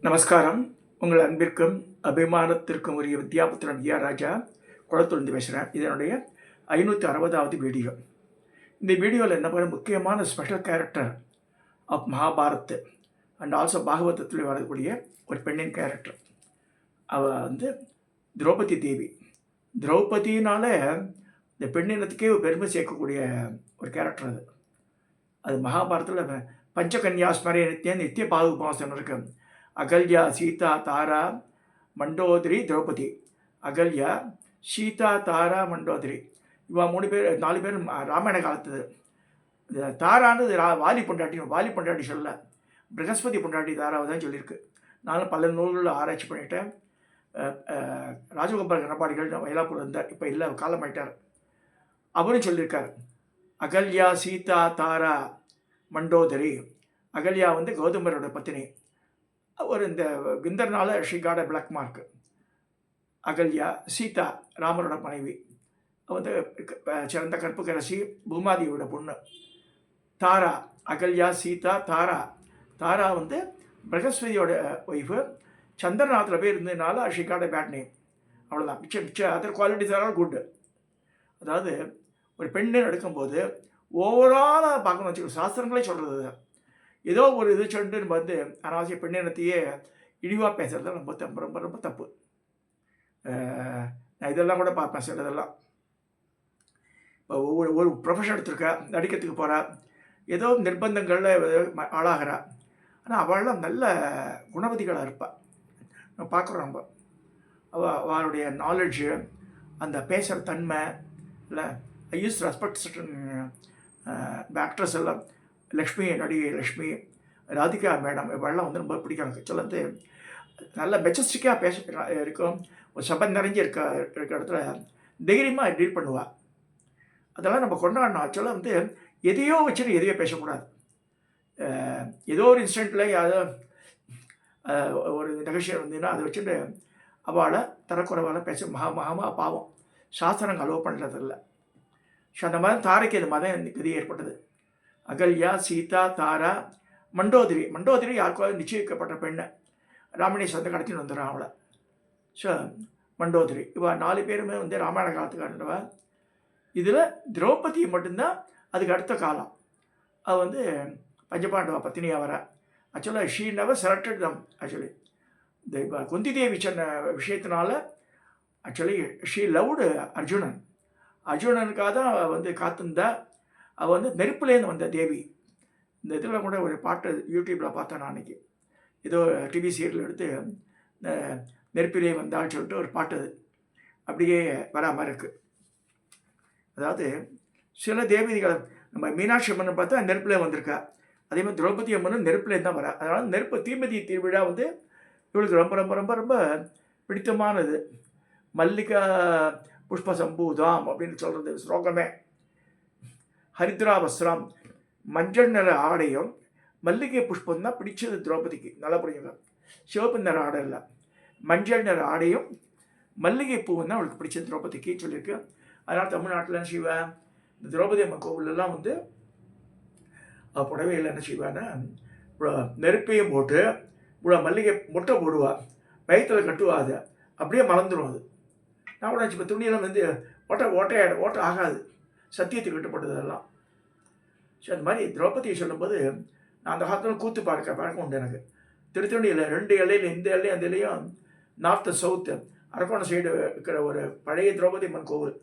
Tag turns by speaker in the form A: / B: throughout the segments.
A: நமஸ்காரம். உங்கள் அன்பிற்கும் அபிமானத்திற்கும் உரிய வித்யாபுத்திரன் ராஜா குளத்துலேருந்து பேசுகிறேன். இதனுடைய 560வது வீடியோ. இந்த வீடியோவில் என்ன பண்ண முக்கியமான special character of Mahabharat and also பாகவதத்தில் வரக்கூடிய ஒரு பெண்ணின் கேரக்டர். அவள் திரௌபதி தேவி. திரௌபதினால இந்த பெண்ணினத்துக்கே பெருமை சேர்க்கக்கூடிய ஒரு கேரக்டர் அது. அது மகாபாரதத்தில் பஞ்சகன்யா ஸ்மரே நித்திய பாகுபாசனம் இருக்கு. அகல்யா, சீதா, தாரா, மண்டோதரி, திரௌபதி. அகல்யா, சீதா, தாரா, மண்டோதரி. இவா 3 பேர் 4 பேர் ராமாயண காலத்துது. தாரானது வாலி பொண்டாட்டி சொல்ல, பிரகஸ்பதி பொண்டாட்டி தாராவை தான் சொல்லியிருக்கு. நானும் பல நூல்களில் ஆராய்ச்சி பண்ணிட்டேன். ராஜகோபால் கணபாடிகள் மயிலாப்பூர் இருந்தார், இப்போ இல்லை, காலமாயிட்டார். அவரும் சொல்லியிருக்கார், அகல்யா, சீதா, தாரா, மண்டோதரி. அகல்யா கௌதமரோட பத்தினி. ஒரு இந்த விந்தர்னால she got a black mark. Ahalya, Sita ராமரோட மனைவி. சிறந்த கற்புக்கரசி, பூமாதியோட பொண்ணு. தாரா, அகல்யா, சீதா, தாரா. தாரா பிரகஸ்பதியோட ஒய்ஃபு. சந்திரநாத்தில் போய் இருந்ததுனால she got a bad name. அவ்வளோதான். மிச்சம் அதர் குவாலிட்டிஸ் ஆர் குட். அதாவது ஒரு பெண்ணை எடுக்கும்போது ஓவராலாக பார்க்கணும் வச்சுக்கணும். சாஸ்திரங்களே சொல்கிறது ஏதோ ஒரு இது சொல்லிட்டு அனாவசிய பெண்ணினத்தையே இழிவாக பேசுகிறது ரொம்ப ரொம்ப ரொம்ப ரொம்ப தப்பு. நான் இதெல்லாம் கூட பார்ப்பேன் சிலதெல்லாம். இப்போ ஒரு ப்ரொஃபஷன் எடுத்திருக்கா, நடிக்கிறதுக்கு போகிறா, ஏதோ நிர்பந்தங்களில் ஆளாகிறா. ஆனால் அவளெல்லாம் நல்ல குணவதிகளாக இருப்பாள். நம்ம பார்க்குறோம். அவளுடைய நாலேஜு, அந்த பேசுகிற தன்மை இல்லை. ஐ யூஸ் ரெஸ்பெக்ட் சர்டன் ஆக்ட்ரஸ் எல்லாம். லக்ஷ்மி, நடிகை லக்ஷ்மி, ராதிகா மேடம், இவெல்லாம் ரொம்ப பிடிக்கும் எனக்கு. சொல்ல நல்ல மெச்சஸ்டிக்காக பேச இருக்கும். ஒரு சபம் நிறைஞ்சி இருக்கிற இடத்துல தைரியமாக டீல் பண்ணுவாள். அதெல்லாம் நம்ம கொண்டாடணும். ஆக்சுவலாக எதையோ வச்சுட்டு எதையோ பேசக்கூடாது. ஏதோ ஒரு இன்சிடெண்ட்டில் யாரோ ஒரு நிகழ்ச்சி அதை வச்சுட்டு அவளை தரக்குறைவால் பேச மகமாக பாவம். சாஸ்திரங்கள் அலோவ் பண்ணுறதில்ல. ஸோ அந்த மாதிரி தாரைக்கு அது மதம் விதி ஏற்பட்டது. அகல்யா, சீதா, தாரா, மண்டோதரி. மண்டோதரி யாருக்காவது நிச்சயிக்கப்பட்ட பெண்ணை ராமணி சொந்த கடத்தின்னு வந்துடுறான் அவளை. ஸோ மண்டோதரி இவள் 4 பேருமே ராமாயண காலத்துக்கு ஆண்டவ. இதில் திரௌபதி மட்டும்தான் அதுக்கு அடுத்த காலம். அவள் பஞ்சபாண்டவா பத்தினியாக வர. ஆக்சுவலாக she never selected them. Actually இந்த இப்போ குந்தி தேவி சொன்ன விஷயத்தினால ஆக்சுவலி ஷீ லவ்டு அர்ஜுனன். அர்ஜுனனுக்காக தான் அவள் காத்திருந்தா. அவள் நெருப்புலேருந்து வந்த தேவி. இந்த இதில் கூட ஒரு பாட்டு யூடியூப்பில் பார்த்தேன் நான் அன்றைக்கி. ஏதோ டிவி சீரியல் எடுத்து நெருப்பிலே வந்தான்னு சொல்லிட்டு ஒரு பாட்டு அது அப்படியே வராமல் இருக்குது. அதாவது சில தேவதைகள், நம்ம மீனாட்சி அம்மன் பார்த்தா நெருப்பிலே வந்திருக்கா. அதே மாதிரி திரௌபதி அம்மனும் நெருப்பிலேருந்து தான் வரா. அதனால் நெருப்பு தீமிதி திருவிழா இவளுக்கு ரொம்ப ரொம்ப ரொம்ப ரொம்ப பிடித்தமானது. மல்லிகா புஷ்ப சம்பூதாம் அப்படின்னு சொல்கிறது ஸ்லோகமே. ஹரித்ரா வஸ்திரம், மஞ்சள் நிற ஆடையும் மல்லிகை புஷ்பம் தான் பிடிச்சது திரௌபதிக்கு. நல்லா புரியுங்க. சிவப்பு நிற ஆடை இல்லை, மஞ்சள் நிற ஆடையும் மல்லிகை பூவும் தான் அவளுக்கு பிடிச்சது திரௌபதிக்கு சொல்லியிருக்கு. அதனால் தமிழ்நாட்டில் செய்வேன், இந்த திரௌபதி அம்மன் கோவிலெல்லாம் புடவையில் என்ன செய்வான்னா நெருப்பையும் போட்டு இவ்வளோ மல்லிகை மொட்டை போடுவாள், வயிற்றில் கட்டுவா. அது அப்படியே மறந்துடும். அது நான் கூட இப்போ துணியெல்லாம் ஓட்டை ஆகாது. சத்தியத்துக்கு கட்டுப்பட்டது அதெல்லாம். ஸோ அந்த மாதிரி திரௌபதியை சொல்லும்போது நான் அந்த காலத்தில் கூத்து பழக்கம் உண்டு எனக்கு. திருத்தணியில் 2 இலையில், இந்த இலையும் அந்த இலையும் நார்த்து சவுத்து அரக்கோணம் சைடு இருக்கிற ஒரு பழைய திரௌபதி அம்மன் கோவில்.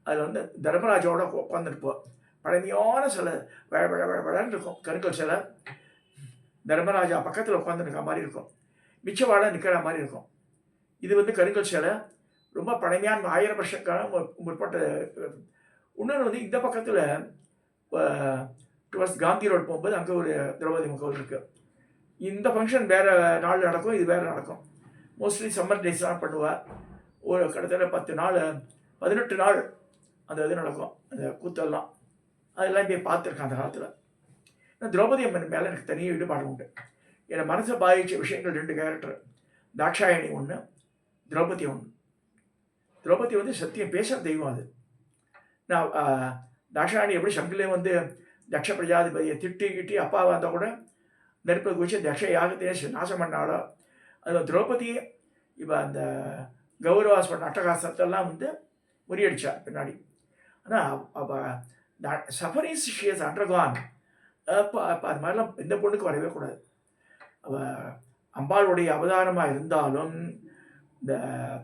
A: அதில் தர்மராஜோட உட்காந்துருப்போம். பழமையான சிலை விழான்னு இருக்கும். கருங்கல் சிலை தர்மராஜா பக்கத்தில் உட்காந்துருக்க மாதிரி இருக்கும். மிச்சவாழ நிற்கிற மாதிரி இருக்கும். இது கருங்கல் சிலை ரொம்ப பழமையான 1000 வருஷக்கான முற்பட்ட. இன்னொன்று இந்த பக்கத்தில் டுவர்ஸ் காந்தி ரோடு போகும்போது அங்கே ஒரு திரௌபதி கோவில் இருக்குது. இந்த ஃபங்க்ஷன் வேறு நாள் நடக்கும், இது வேறு நடக்கும். மோஸ்ட்லி சம்மர் டேஸ் தான் பண்ணுவாள். ஒரு கிட்டத்தட்ட 10 நாள் 18 நாள் அந்த இது நடக்கும், அந்த கூத்தெல்லாம். அதெல்லாம் போய் பார்த்துருக்கேன் அந்த காலத்தில். திரௌபதி அம்மன் மேலே எனக்கு தனியாக ஈடுபாடு உண்டு. என்னை மனசை பாதித்த விஷயங்கள் 2 கேரக்டர். தாட்சாயணி ஒன்று, திரௌபதி ஒன்று. திரௌபதி சத்தியம் பேசுகிற தெய்வம். அது நான் தாட்சாயணி எப்படி சங்கிலே தக்ஷ பிரஜாதிபதியை திட்டி அப்பா வந்தால் கூட நெருப்பை குச்சி தக்ஷ யாகத்தையே நாசம் பண்ணாலோ, அது திரௌபதி இப்போ அந்த கௌரவாஸ் பண்ண அட்டகாசத்தெல்லாம் வந்து முறியடிச்சா பின்னாடி. ஆனால் அவள் சஃபரிங்ஸ் ஷி ஹஸ் அண்டர்கான். அப்போ அப்போ அது மாதிரிலாம் எந்த பொண்ணுக்கு வரவே கூடாது. அவள் அம்பாளுடைய அவதாரமாக இருந்தாலும் இந்த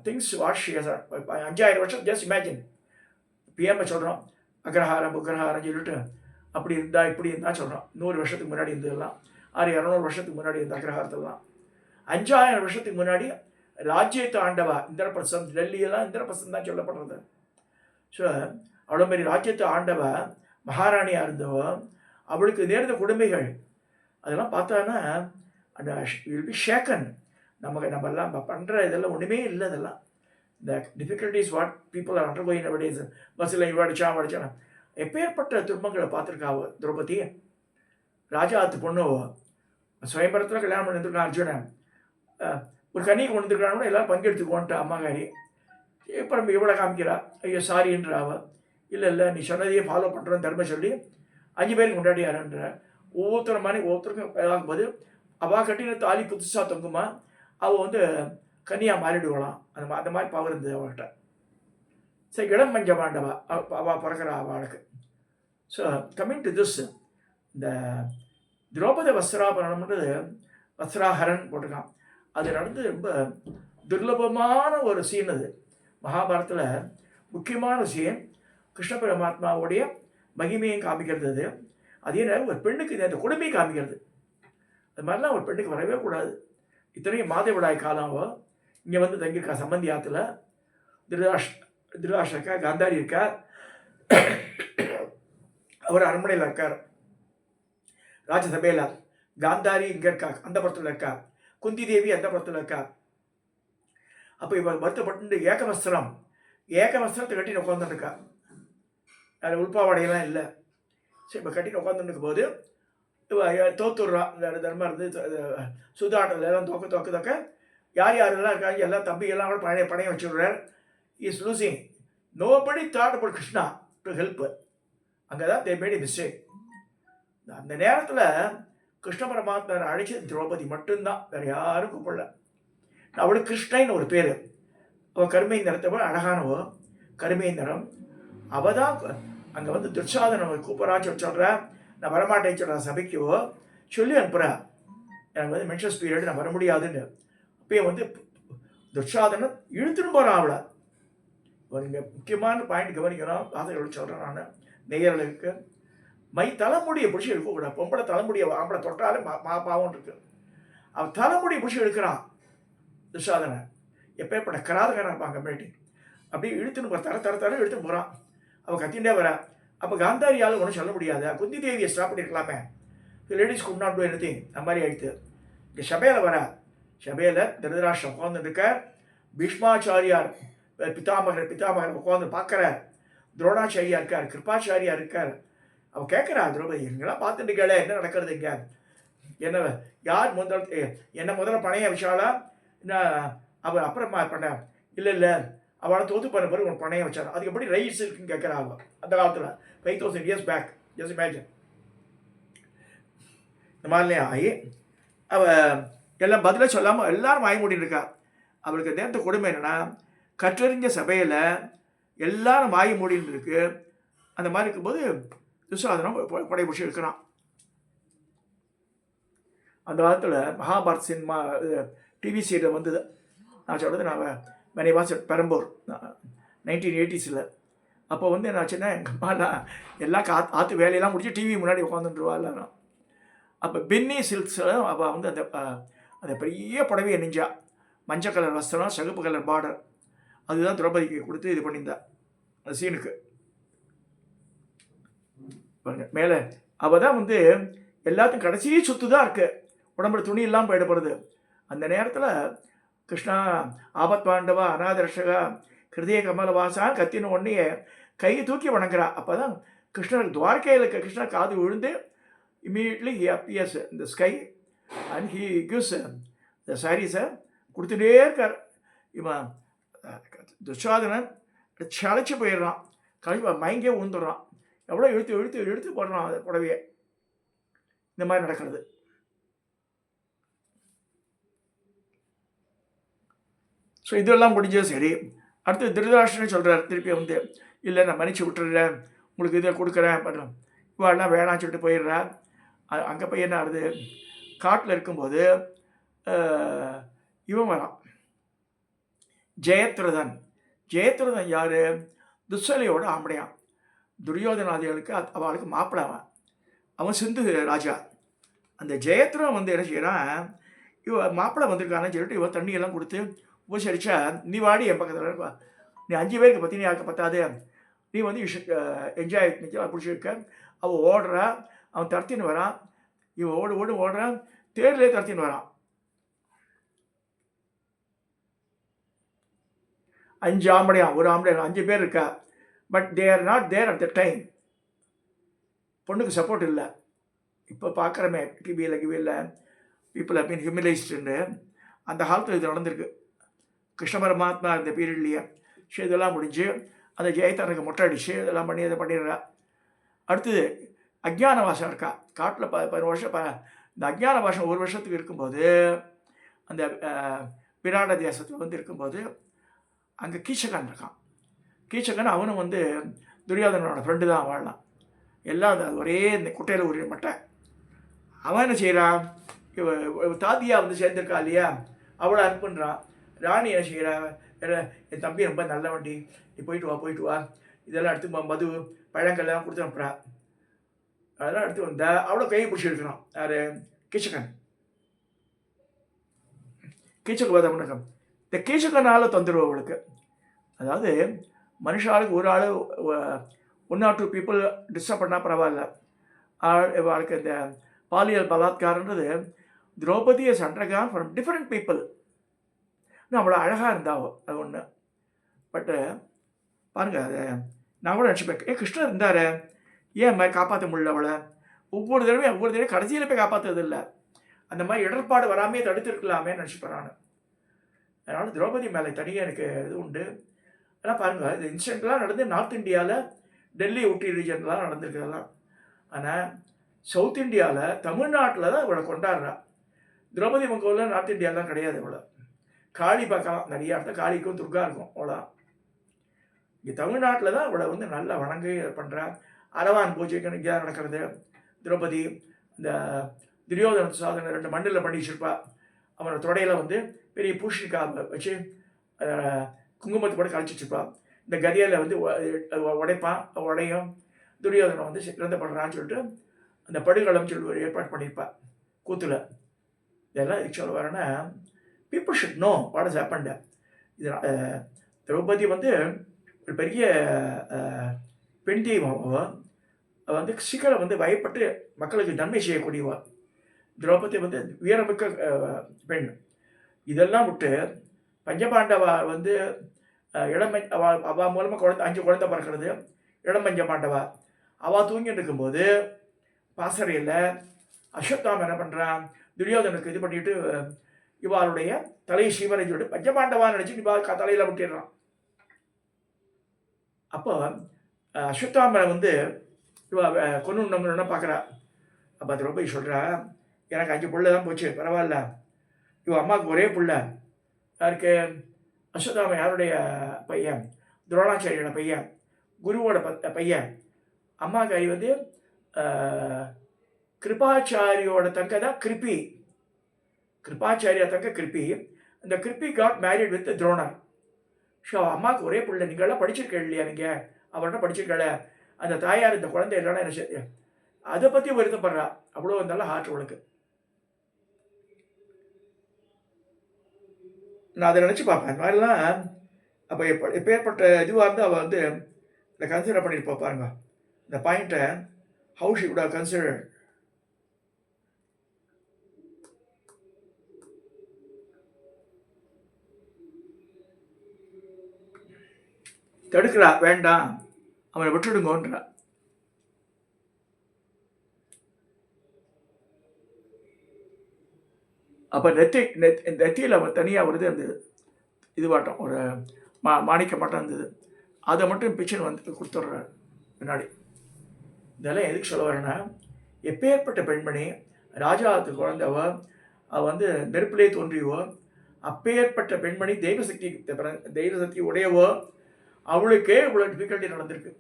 A: திங்ஸ் வாட் ஷி ஹஸ் 5000 வருஷம் ஜஸ்ட் இமேஜின். பிஎம்ஐ சொல்கிறோம் அக்ரஹாரம் புக்ரஹாரம் சொல்லிட்டு அப்படி இருந்தால் இப்படி இருந்தால் சொல்கிறோம். 100 வருஷத்துக்கு முன்னாடி இருந்ததெல்லாம் 200 வருஷத்துக்கு முன்னாடி இருந்த அக்ரஹாரத்தெல்லாம் 5000 வருஷத்துக்கு முன்னாடி ராஜ்யத்தை ஆண்டவா இந்திரபிரசம், டெல்லியெல்லாம் இந்திரபிரசம் தான் சொல்லப்படுறது. ஸோ அவ்வளோ மாரி ராஜ்யத்தை ஆண்டவ மகாராணியாக இருந்தவ, அவளுக்கு நேர்ந்த கொடுமைகள் அதெல்லாம் பார்த்தான்னா அந்த வில் பி ஷேக்கன். நம்மெல்லாம் பண்ணுற இதெல்லாம் ஒன்றுமே இல்லை. இதெல்லாம் இந்த difficulties what people are undergoing nowadays. பஸ்ஸில் இவடிச்சான் வடிச்சான் எப்பேற்பட்ட துன்பங்களை பார்த்துருக்காவோ திரௌபதி. ராஜாத்து பொண்ணு சுயம்பரத்தில் கல்யாணம் பண்ணிருக்கான் அர்ஜுனன். ஒரு கண்ணி கொண்டு வந்துருக்கான கூட எல்லோரும் பங்கெடுத்துக்கோன்ட்டு அம்மாக்காரி. அப்புறம் இவ்வளோ காமிக்கிறா, ஐயோ சாரின்ற அவ. இல்லை நீ சொன்னதையே ஃபாலோ பண்ணுறோன்னு தர்ம சொல்லி 5 பேருக்கு கொண்டாடியாருன்ற. ஒவ்வொருத்தருக்கும் இதாகும்போது அவள் கட்டின தாலி புதுசாக தொங்குமா, அவள் வந்து கன்னியாக மாறிடுவலாம். அந்த மாதிரி பவர் இருந்தது அவள்கிட்ட. சரி, இளம் மஞ்ச மாண்டவா அவள் பிறக்கிறா அவளுக்கு. ஸோ கம்மிங் டு திஸ், இந்த திரௌபதி வஸ்திராபரணம்ன்றது வஸ்திராஹரன் போட்டிருக்கான். அது நடந்து ரொம்ப துர்லபமான ஒரு சீன். அது மகாபாரத்தில் முக்கியமான சீன். கிருஷ்ண பரமாத்மாவுடைய மகிமையும் காமிக்கிறது. அது அதே நேரம் ஒரு பெண்ணுக்கு அந்த கொடுமையை காமிக்கிறது. அது மாதிரிலாம் ஒரு பெண்ணுக்கு வரவே கூடாது. இத்தனையும் மாதவிடாய் காலமோ இங்கே வந்து தங்கியிருக்கா சம்பந்தி ஆற்றுல. திருதாஷ் இருக்கா, காந்தாரி இருக்கா, அவர் அரண்மனையில் இருக்கார். ராஜசபையில் காந்தாரி இங்கே இருக்கா, அந்த புறத்தில் இருக்கா. குந்தி தேவி அந்த புறத்தில் இருக்கா. அப்போ இவர் வருத்தப்பட்டு ஏகவஸ்திரத்தை கட்டின்னு உட்காந்துருக்கா. அதில் உள்பாவாடையெல்லாம் இல்லை. சரி, இப்போ கட்டின்னு உட்காந்துருக்கும் போது தோத்துடுறா. இந்த தர்மம் இருந்து சுதாட்டல் எல்லாம் தோக்க யாரெல்லாம் இருக்காங்க எல்லாம் தம்பியெல்லாம் கூட பணையம் வச்சுடுறார். Is losing. Nobody thought about Krishna to help. அங்கே தான் தே மேட் எ மிஸ்டேக். அந்த நேரத்தில் கிருஷ்ண பரமாத்மா அழைச்சி திரௌபதி மட்டும்தான், வேறு யாரும் கூப்பிடல. அவளுக்கு கிருஷ்ணன்னு ஒரு பேர். அவள் கருமை நிறத்தவள், அழகானவோ கருமை நிறம். அவள் தான் அங்கே வந்து துர்சாதனை கூப்பிட்றான்னு சொல்கிற. நான் வரமாட்டேன்னு சொல்கிறேன் சபைக்குவோ சொல்லி அனுப்புகிறேன். எனக்கு வந்து மென்ஷஸ் பீரியட் நான் வர முடியாதுன்னு. அப்பயே வந்து துர்சாதனை இழுத்துன்னு போகிறான் அவளை. இங்கே முக்கியமான பாயிண்ட் கவனிக்கிறோம். வாசகர்கள் சொல்கிறேன் நான் நெய்யர்களுக்கு. தலைமுடியை பிடிச்சி எடுக்கக்கூடாது. பொம்பளை தலைமுடியை ஆம்பளை தொட்டாலும் பாவம் இருக்கு. அவன் தலைமுடியை பிடிச்சி எடுக்கிறான் துர்சாதனை. எப்பேற்பட்ட கராதகாரன் இருப்பான் கம்யூனிட்டி. அப்படியே இழுத்துன்னு போகிற தர இழுத்துன்னு போகிறான். அவள் கத்தின்ண்டே வர. அப்போ காந்தாரியால் ஒன்றும் சொல்ல முடியாது. குந்தி தேவியை ஸ்டாப் பண்ணியிருக்கலாமே. Ladies could not do anything. அந்த மாதிரி ஆயிடுத்து. இங்கே சபையில் வர. சபையில் திருதராஷ்டிரம் உட்காந்துருக்க. பீஷ்மாச்சாரியார் பிதாமகர் உட்காந்து பார்க்குறார். துரோணாச்சாரியா இருக்கார், கிருபாச்சாரியா இருக்கார். அவள் கேட்குறா திரௌபதி, இங்கெல்லாம் பார்த்துட்டு கேள என்ன நடக்கிறது இங்கே, என்ன யார் முதல்ல பணைய விஷாலா என்ன அவள் அப்புறமா பண்ண இல்லை அவளை தோத்து பண்ண பிறகு உனக்கு பணையம் வச்சார். அதுக்கு எப்படி ரைட்ஸ் இருக்குன்னு கேட்குறா அவள். அந்த காலத்தில் 5000 years பேக். Just imagine. இந்த மாதிரிலாம் ஆகி அவள் எல்லாம் பதிலாக சொல்லாமல் எல்லாரும் வாய் மூடின்னு இருக்கா. அவளுக்கு நேர்ந்த கொடுமை என்னென்னா, கற்றறிஞ்ச சபையில் எல்லாரும் வாய் மூடின்னு இருக்கு. அந்த மாதிரி இருக்கும்போது துர்சாதனம் படை பிடிச்சி இருக்கிறான். அந்த காலத்தில் மகாபாரத் சினிமா டிவி சீரியல் வந்தது. நான் சொல்கிறது நான் மணி வாசல் பெரம்பூர் 1980s. அப்போ வந்து என்ன ஆச்சுன்னா, எங்கள் அம்மாலாம் எல்லாம் ஆற்று வேலையெல்லாம் முடிச்சு டிவி முன்னாடி உட்காந்துருவா எல்லாரும். அப்போ பின்னி சில்க்ஸில் அவள் வந்து அந்த பெரிய புடவையை நெஞ்சா, மஞ்சள் கலர் வஸ்திரம், சிகப்பு கலர் பார்டர். அதுதான் திரௌபதிக்கு கொடுத்து இது பண்ணியிருந்தா அந்த சீனுக்கு. மேலே அவள் தான் வந்து எல்லாத்தையும் கடைசி சுத்து தான் இருக்கு. உடம்புல துணி இல்லாமல் போயிடப்படுது. அந்த நேரத்தில் கிருஷ்ணா ஆபத் பாண்டவா அநாதர்ஷகா ஹிருதய கமலவாசான் கத்தின உடனே கையை தூக்கி வணங்குறா. அப்போ தான் கிருஷ்ணர் துவாரகையில் இருக்க கிருஷ்ணர் காது விழுந்து இமீடியட்லி ஹி அப்பியர்ஸ் இந்த sky and he gives the சாரீஸை கொடுத்துட்டே இருக்கார். இவன் துஷாதனன் சளைச்சு போயிடுறான். கழிவு மயங்கே உந்துடுறான். எவ்வளோ இழுத்து போடுறான் அந்த புடவையை. இந்த மாதிரி நடக்கிறது. ஸோ இதெல்லாம் முடிஞ்சது சரி. அடுத்து திருதராஷ்டிரன் சொல்கிறார் திருப்பி வந்து, இல்லை நான் மன்னிச்சு விட்டுறேன், உங்களுக்கு இதை கொடுக்குறேன் பண்ணும். இவாள்லாம் வேணான்னு சொல்லிட்டு போயிடுறா. அங்கே போய் என்ன ஆகுது, காட்டில் இருக்கும்போது இவன் வரான், ஜெயத்ரதன். ஜெயத்ரதன் யார்? துஸ்ஸலையோட ஆம்படையான். துரியோதனாதிகளுக்கு அவளுக்கு மாப்பிள்ளை அவன். அவன் சிந்து ராஜா. அந்த ஜெயத்ரன் வந்து என்ன செய்கிறான், மாப்பிள்ளை வந்திருக்கான்னு சொல்லிட்டு இவன் தண்ணியெல்லாம் கொடுத்து உபசரிச்சா, நீ வாடி என் பக்கத்தில் இருப்பா, நீ 5 பேருக்கு பற்றி நீ யாருக்கு பத்தாது, நீ வந்து என்ஜாய் பிடிச்சிருக்க. அவன் ஓடுறா, அவன் தரத்தின்னு வரான், இவன் ஓடுறான், தேர்லேயே தரத்தின்னு வரான். 5 ஆம்படையான், ஒரு ஆம்படையான், 5 பேர் இருக்கா. But they are not there at the time. பொண்ணுக்கு சப்போர்ட் இல்லை. இப்போ பார்க்குறமே டிவியில் பீப்புள் ஹவ் பீன் ஹியூமிலைஸ்டுன்னு, அந்த காலத்தில் இது நடந்திருக்கு. கிருஷ்ண பரமாத்மா இந்த பீரியட்லேயே. ஸோ இதெல்லாம் முடிஞ்சு அந்த ஜெயத்தனுக்கு மொட்டை அடித்து இதெல்லாம் பண்ணி அதை பண்ணிடுறா. அடுத்தது அஜ்ஞான வாசம் இருக்கா காட்டில் 10 வருஷம். இந்த அஜ்ஞான வாசம் 1 வருஷத்துக்கு இருக்கும்போது அந்த விராட தேசத்தில் வந்து இருக்கும்போது அங்கே கீச்சகன் இருக்கான். கீச்சகன் அவனும் வந்து துரியோதனோட ஃப்ரெண்டு தான். வாழலாம் எல்லாம் அந்த ஒரே இந்த குட்டையில் ஒரு மட்டை. அவன் என்ன செய்கிறான், தாத்தியா வந்து சேர்ந்துருக்கா இல்லையா, அவளை அனுப்புன்றான். ராணி என்ன செய்கிறா, என் தம்பி ரொம்ப நல்ல வண்டி, நீ போயிட்டு வா இதெல்லாம் எடுத்து மது பழங்கள்லாம் கொடுத்து அனுப்புறா. அதெல்லாம் எடுத்து வந்தால் அவளை கையை பிடிச்சி எடுக்கணும். யார்? கீச்சகன். கீச்சக வதம். இந்த கீச்சகனால் தொந்தரவு அவளுக்கு. அதாவது மனுஷாளுக்கு ஒரு ஆள் 1 or 2 people டிஸ்டர்ப் பண்ணால் பரவாயில்ல. அவளுக்கு இந்த பாலியல் பலாத்காரன்றது Draupadi is undergone from different people. இன்னும் அவ்வளோ அழகாக இருந்தாவோ அது ஒன்று. பட்டு பாருங்கள், அதை நான் கூட நினச்சிப்பேன், கிருஷ்ணர் இருந்தார், ஏன் மாதிரி காப்பாற்ற முடியல அவளை? ஒவ்வொரு தடவையும் கடைசியில் போய் காப்பாற்றுறது இல்லை. அந்த மாதிரி இடர்பாடு வராமே தடுத்துருக்கலாமே நினச்சிப்பேன் நான். அதனால் திரௌபதி மேலே தனியாக எனக்கு இது உண்டு. ஆனால் பாருங்கள், இந்த இன்சிடென்ட்லாம் நடந்து நார்த் இந்தியாவில் டெல்லி ஊட்டி ரீஜன்லாம் நடந்திருக்கிறதெல்லாம். ஆனால் சவுத் இந்தியாவில் தமிழ்நாட்டில் தான் இவளை கொண்டாடுறா. திரௌபதி மங்கோலில் நார்த் இந்தியாலாம் கிடையாது. இவ்வளோ காளி பார்க்கலாம், நிறைய இடத்துல காளிக்கும் துர்கா இருக்கும், அவ்வளோதான். இங்கே தமிழ்நாட்டில் தான் இவளை வந்து நல்லா வணங்கி பண்ணுறா. அரவான் பூஜைக்கு இங்கே தான் நடக்கிறது. திரௌபதி இந்த துரியோதன சாதனை 2 மண்ணில் பண்ணி வச்சிருப்பா. அவனோட தொடையில் வந்து பெரிய பூஷணிக்காய் வச்சு குங்குமத்தை கூட கழிச்சு வச்சுருப்பா. இந்த கதியில் வந்து உடைப்பான், உடையும் துரியோதனை வந்து இறந்தப்படுறான்னு சொல்லிட்டு அந்த படுகளம்னு சொல்லி ஒரு ஏற்பாடு பண்ணியிருப்பா கூத்துல. இதெல்லாம் இதுக்கு சொல்ல வரேன்னா, people should know what is happened. இது திரௌபதி வந்து ஒரு பெரிய பெண் தெய்வம். வந்து சீக்கிரம் வந்து பயப்பட்டு மக்களுக்கு நன்மை செய்யக்கூடியவா. திரௌபதி வந்து வீரமிக்க பெண். இதெல்லாம் விட்டு பஞ்சபாண்டவா வந்து அவள் மூலமாக 5 குழந்தை பிறக்கிறது. இளம் பஞ்சபாண்டவா அவள் தூங்கிட்டு இருக்கும்போது பாசறையில் அஸ்வத்தாமன் என்ன பண்ணுறான், துரியோதனுக்கு இது பண்ணிட்டு இவாளுடைய தலையை சீவனை சொல்லிட்டு பஞ்சபாண்டவான்னு நினச்சி இவா தலையில் விட்டுடுறான். அப்போ அஸ்வத்தாமனை வந்து இவா கொண்டு பார்க்குறா. அப்போ திரௌபதி சொல்கிறா, எனக்கு 5 பிள்ளை தான் போச்சு, பரவாயில்ல. இவன் அம்மாவுக்கு ஒரே பிள்ளை. யாருக்கு? அஸ்வத்தாம யாருடைய பையன்? துரோணாச்சாரியோட பையன், குருவோட பையன். அம்மா கை வந்து கிருபாச்சாரியோட தங்க தான் கிருப்பி. கிருபாச்சாரியா தங்க கிருப்பி. அந்த Kripi got married with Dronar. So அம்மாவுக்கு ஒரே பிள்ளை. நீங்களாம் படிச்சிருக்க இல்லையா? நீங்கள் அவர்கிட்ட படிச்சிருக்கல. அந்த தாயார் இந்த குழந்தை இல்லைன்னா என்ன அதை பற்றி வருத்தப்படுறா. அவ்வளோ நல்ல ஹார்ட் அவளுக்கு. நான் அதை நினச்சி பார்ப்பேன். இந்த மாதிரிலாம் அப்போ எப்பேற்பட்ட இதுவாக இருந்து அவள் வந்து இதை கன்சிடர் பண்ணியிருப்பா பாருங்க. இந்த பாயிண்ட்டை how she would have considered. தடுக்கிறா, வேண்டாம் அவனை விட்டுடுங்கன்றா. அப்போ நெத்தியில் அவன் தனியாக வருது. அந்த இதுவாட்டம் ஒரு மாணிக்க மாட்டம் இருந்தது. அதை மட்டும் பிச்சன் வந்து கொடுத்துட்றாரு பின்னாடி. இதெல்லாம் எதுக்கு சொல்ல வரேன்னா, எப்பேற்பட்ட பெண்மணி, ராஜாவுக்கு குழந்தைவோ, அவள் வந்து நெருப்பிலே தோன்றியவோ, அப்பேற்பட்ட பெண்மணி தெய்வசக்தி உடையவோ, அவளுக்கே இவ்வளோ டிஃபிகல்ட்டி நடந்திருக்கு.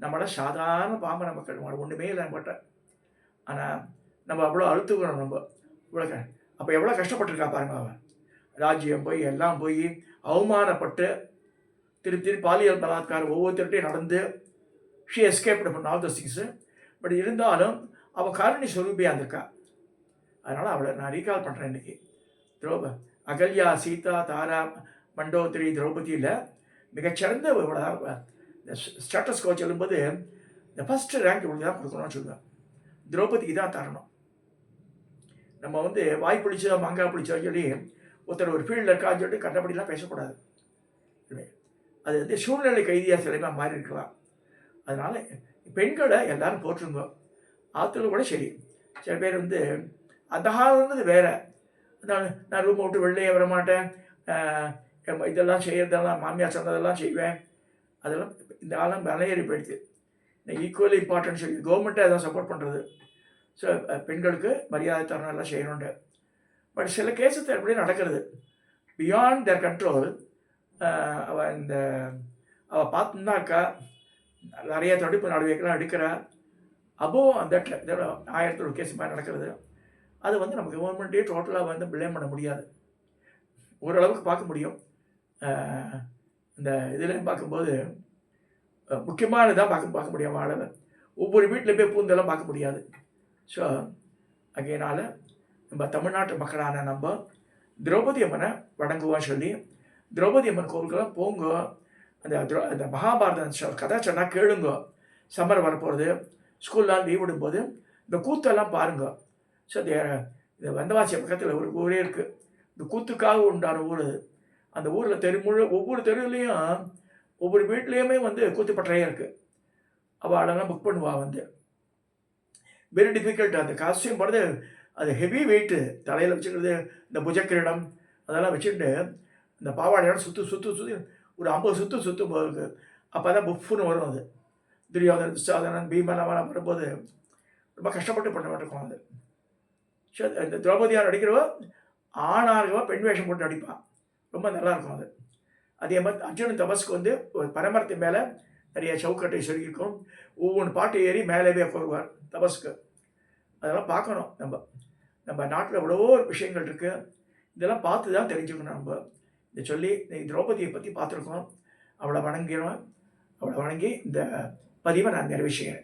A: நம்மளாம் சாதாரண பாமர மக்கள், ஒன்றுமே இல்லை நம்மகிட்ட. ஆனால் நம்ம அவ்வளோ அழுத்துக்கிறோம். நம்ம இவ்வளோ அப்போ எவ்வளோ கஷ்டப்பட்டுருக்கா பாருங்க அவன். ராஜ்யம் போய் எல்லாம் போய் அவமானப்பட்டு திருப்பி பாலியல் பலாத்காரம் ஒவ்வொருத்தருட்டையும் நடந்து ஷி எஸ்கேப்டு பண்ண ஆல் தோஸ் திங்ஸு. பட் இருந்தாலும் அவள் காரணி ஸ்வரூபியாக இருந்திருக்கா. அதனால் அவளை நான் ரீகால் பண்ணுறேன் இன்றைக்கி. அகல்யா, சீதா, தாரா, மண்டோதரி, திரௌபதியில் மிகச்சிறந்த ஸ்டேட்டஸ் கோ சொல்லும்போது இந்த ஃபஸ்ட்டு ரேங்க் இவங்களுக்கு தான் கொடுக்கணும்னு சொல்லுவேன். திரௌபதிக்கு தான் தரணும். நம்ம வாய் பிடிச்சா மாங்காய் பிடிச்சா சொல்லி ஒருத்தர் ஒரு ஃபீல்டில் இருக்கான்னு சொல்லிட்டு கண்டபடிலாம் பேசக்கூடாது. அது சூழ்நிலை கைதியாக சிலைமாக மாறி இருக்கலாம். அதனால் பெண்களை எல்லாரும் போற்றுங்க. ஆற்றுல கூட சரி, சில பேர் அந்த காலம்ன்றது வேறு. நான் ரூமை விட்டு வெளியே வர மாட்டேன், இதெல்லாம் செய்யறதெல்லாம் மாமியார் சொன்னதெல்லாம் செய்வேன், அதெல்லாம் இந்த காலம் விலையேறி போயிடுது. ஈக்குவலி இம்பார்ட்டன்ஸ் சொல்லி கவர்மெண்ட்டே அதான் சப்போர்ட் பண்ணுறது. ஸோ பெண்களுக்கு மரியாதை தரணும், எல்லாம் செய்யணுண்டு. பட் சில கேஸஸ் எப்படி நடக்கிறது பியாண்ட் தேர் கண்ட்ரோல். அவள் பார்த்துன்னு இருக்கா, நிறைய தடுப்பு நடவடிக்கைலாம் எடுக்கிறா. அபோவ் அந்த 1000 கேஸ் மாதிரி நடக்கிறது. அது நம்ம கவர்மெண்ட்டே டோட்டலாக பிளேம் பண்ண முடியாது. ஓரளவுக்கு பார்க்க முடியும். இந்த இதுலேயும் பார்க்கும்போது முக்கியமானதான் பார்க்க முடியும். வாழை ஒவ்வொரு வீட்டில் போய் பூந்தெல்லாம் பார்க்க முடியாது. ஸோ அகையினால் நம்ம தமிழ்நாட்டு மக்களான நம்ம திரௌபதி அம்மனை வணங்குவோம் சொல்லி, திரௌபதி அம்மன் கோவிலுக்கெல்லாம் போங்க. அந்த மகாபாரத கதை சொன்னால் கேளுங்க. சம்மர் வரப்போகிறது, ஸ்கூல்லாம் லீவ் விடும்போது இந்த கூத்தெல்லாம் பாருங்க. ஸோ இந்த வந்தவாசி பக்கத்தில் ஒரு ஊரே இருக்குது, இந்த கூத்துக்காக உண்டான ஊர். அந்த ஊரில் ஒவ்வொரு தெருவுலேயும் ஒவ்வொரு வீட்லேயுமே கூத்துப்பட்டறையே இருக்குது. அவளெல்லாம் புக் பண்ணுவா. Very difficult. அந்த காஸ்டியூம் போடுறது அது ஹெவி வெயிட்டு. தலையில் வச்சுக்கிறது, இந்த புஜக்கிரீடம் அதெல்லாம் வச்சுட்டு இந்த பாவாடையோட சுற்றி ஒரு 50 சுற்றும் போது அப்போ தான் புஃப்னு வரும். அது துரியோதனன், துச்சாதனன், பீமன் வரும்போது ரொம்ப கஷ்டப்பட்டு பண்ண மாட்டிருக்கோம். அது ஸோ இந்த திரௌபதியார் நடிக்கிறவோ ஆணாகவோ பெண் வேஷம் போட்டு நடிப்பான். ரொம்ப நல்லாயிருக்கும் அது. அதே மாதிரி அர்ஜுனன் தபஸ்க்கு ஒரு பனைமரத்து மேலே நிறைய சவுக்கட்டை சொல்லியிருக்கும். ஒவ்வொன்று பாட்டு ஏறி மேலேவே போடுவார் தபஸ்க்கு. அதெல்லாம் பார்க்கணும். நம்ம நாட்டில் எவ்வளவோ விஷயங்கள் இருக்குது. இதெல்லாம் பார்த்து தான் தெரிஞ்சுக்கணும். நம்ம இதை சொல்லி திரௌபதியை பற்றி பார்த்துருக்கோம். அவளை வணங்கி இந்த பதிவை நான் நிறைவேற்றுகிறேன்.